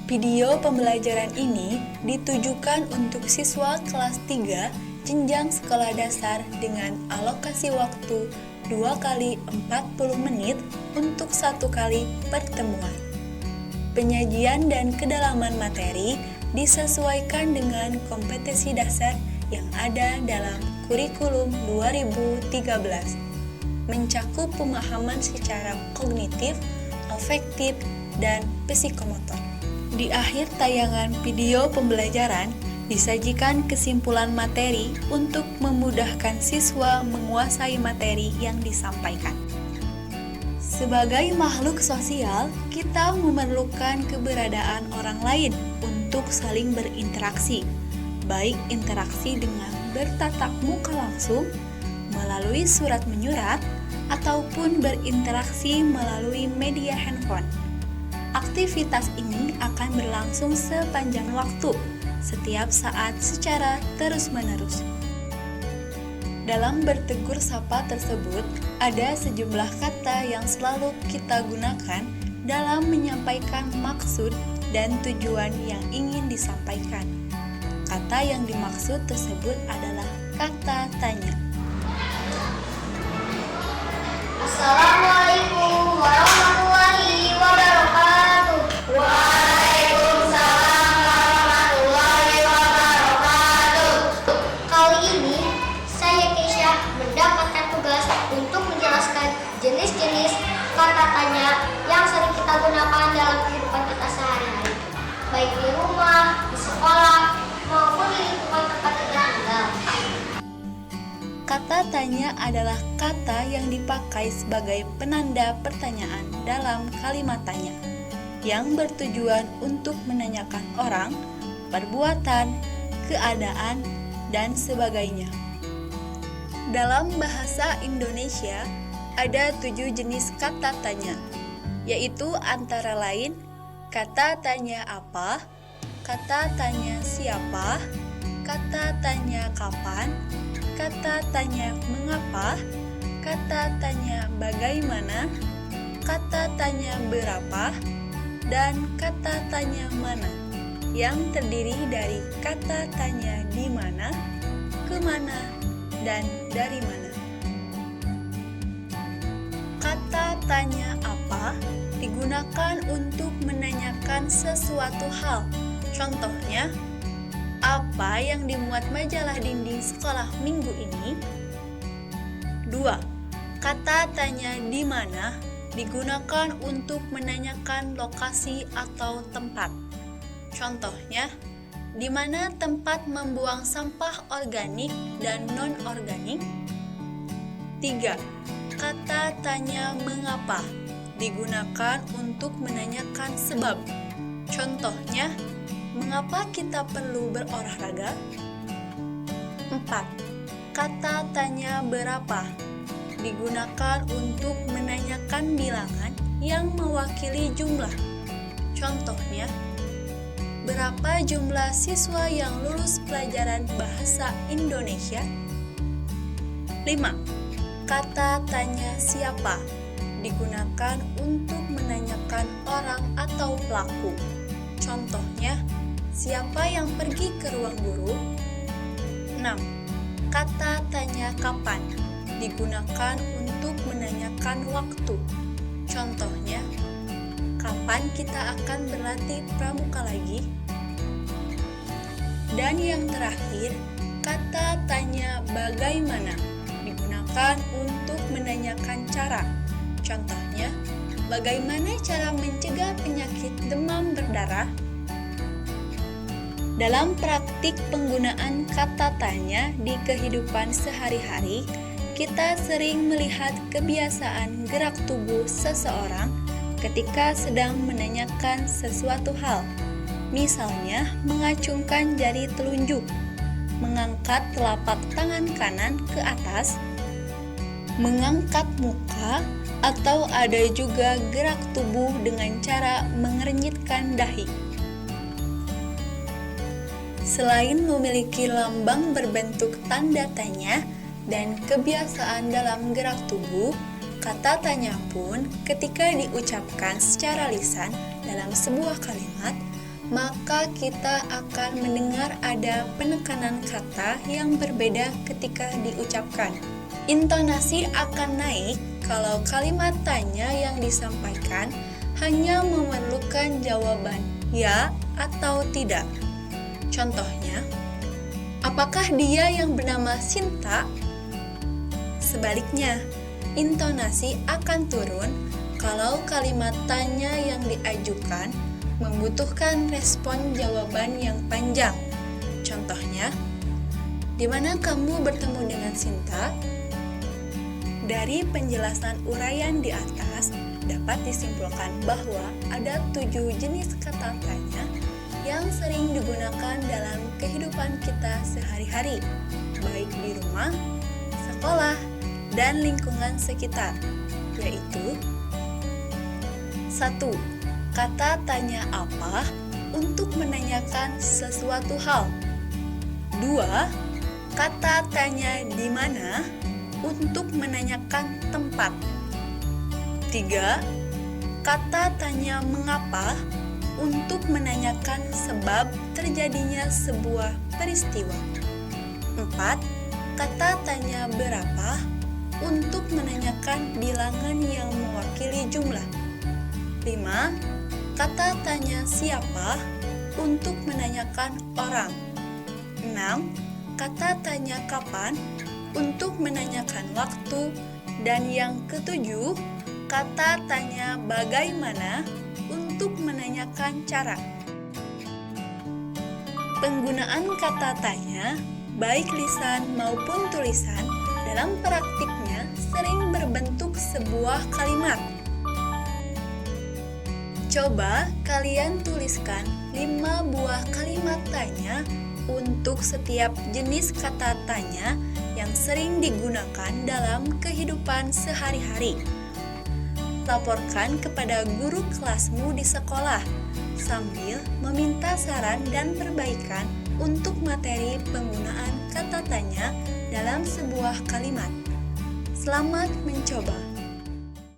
Video pembelajaran ini ditujukan untuk siswa kelas 3 jenjang sekolah dasar dengan alokasi waktu 2 kali 40 menit untuk 1 kali pertemuan. Penyajian dan kedalaman materi disesuaikan dengan kompetensi dasar yang ada dalam kurikulum 2013, mencakup pemahaman secara kognitif, afektif, dan psikomotor. Di akhir tayangan video pembelajaran, disajikan kesimpulan materi untuk memudahkan siswa menguasai materi yang disampaikan. Sebagai makhluk sosial, kita memerlukan keberadaan orang lain untuk saling berinteraksi, baik interaksi dengan bertatap muka langsung, melalui surat menyurat, ataupun berinteraksi melalui media handphone. Aktivitas ini akan berlangsung sepanjang waktu, setiap saat secara terus-menerus. Dalam bertegur sapa tersebut, ada sejumlah kata yang selalu kita gunakan dalam menyampaikan maksud dan tujuan yang ingin disampaikan. Kata yang dimaksud tersebut adalah kata tanya. Assalamualaikum warahmatullahi wabarakatuh. Waalaikumsalam warahmatullahi wabarakatuh. Kali ini saya Keisha mendapatkan tugas untuk menjelaskan jenis-jenis kata tanya yang sering kita gunakan dalam kehidupan kita sehari-hari, baik di rumah, di sekolah, maupun di lingkungan tempat kita tinggal. Kata tanya adalah kata yang dipakai sebagai penanda pertanyaan dalam kalimat tanya, yang bertujuan untuk menanyakan orang, perbuatan, keadaan, dan sebagainya. Dalam bahasa Indonesia, ada 7 jenis kata tanya, yaitu antara lain kata tanya apa, kata tanya siapa, kata tanya kapan, kata tanya mengapa, kata tanya bagaimana, kata tanya berapa, dan kata tanya mana, yang terdiri dari kata tanya di mana, kemana, dan dari mana. Kata tanya apa digunakan untuk menanyakan sesuatu hal. Contohnya, apa yang dimuat majalah dinding sekolah minggu ini? 2. Kata tanya di mana digunakan untuk menanyakan lokasi atau tempat. Contohnya, di mana tempat membuang sampah organik dan non-organik? 3. Kata tanya mengapa digunakan untuk menanyakan sebab. Contohnya, mengapa kita perlu berolahraga? 4. Kata tanya berapa digunakan untuk menanyakan bilangan yang mewakili jumlah. Contohnya, berapa jumlah siswa yang lulus pelajaran bahasa Indonesia? 5. Kata tanya siapa digunakan untuk menanyakan orang atau pelaku. Contohnya, siapa yang pergi ke ruang guru? 6. Kata tanya kapan digunakan untuk menanyakan waktu. Contohnya, kapan kita akan berlatih pramuka lagi? Dan yang terakhir, kata tanya bagaimana digunakan untuk menanyakan cara. Contohnya, bagaimana cara mencegah penyakit demam berdarah? Dalam praktik penggunaan kata tanya di kehidupan sehari-hari, kita sering melihat kebiasaan gerak tubuh seseorang ketika sedang menanyakan sesuatu hal. Misalnya, mengacungkan jari telunjuk, mengangkat telapak tangan kanan ke atas, mengangkat muka, atau ada juga gerak tubuh dengan cara mengernyitkan dahi. Selain memiliki lambang berbentuk tanda tanya dan kebiasaan dalam gerak tubuh, kata tanya pun ketika diucapkan secara lisan dalam sebuah kalimat maka kita akan mendengar ada penekanan kata yang berbeda ketika diucapkan. Intonasi akan naik kalau kalimat tanya yang disampaikan hanya memerlukan jawaban ya atau tidak. Contohnya, apakah dia yang bernama Sinta? Sebaliknya, intonasi akan turun kalau kalimat tanya yang diajukan membutuhkan respon jawaban yang panjang. Contohnya, di mana kamu bertemu dengan Sinta? Dari penjelasan uraian di atas, dapat disimpulkan bahwa ada 7 jenis kata tanya yang sering digunakan dalam kehidupan kita sehari-hari, baik di rumah, sekolah, dan lingkungan sekitar, yaitu 1. Kata tanya apa untuk menanyakan sesuatu hal. 2. Kata tanya di mana untuk menanyakan tempat. 3. Kata tanya mengapa untuk menanyakan sebab terjadinya sebuah peristiwa. 4. Kata tanya berapa untuk menanyakan bilangan yang mewakili jumlah. 5. Kata tanya siapa untuk menanyakan orang. 6. Kata tanya kapan untuk menanyakan waktu. Dan yang ketujuh, kata tanya bagaimana untuk menanyakan cara. Penggunaan kata tanya, baik lisan maupun tulisan, dalam praktiknya sering berbentuk sebuah kalimat. Coba kalian tuliskan 5 buah kalimat tanya untuk setiap jenis kata tanya yang sering digunakan dalam kehidupan sehari-hari. Laporkan kepada guru kelasmu di sekolah sambil meminta saran dan perbaikan untuk materi penggunaan kata tanya dalam sebuah kalimat. Selamat mencoba!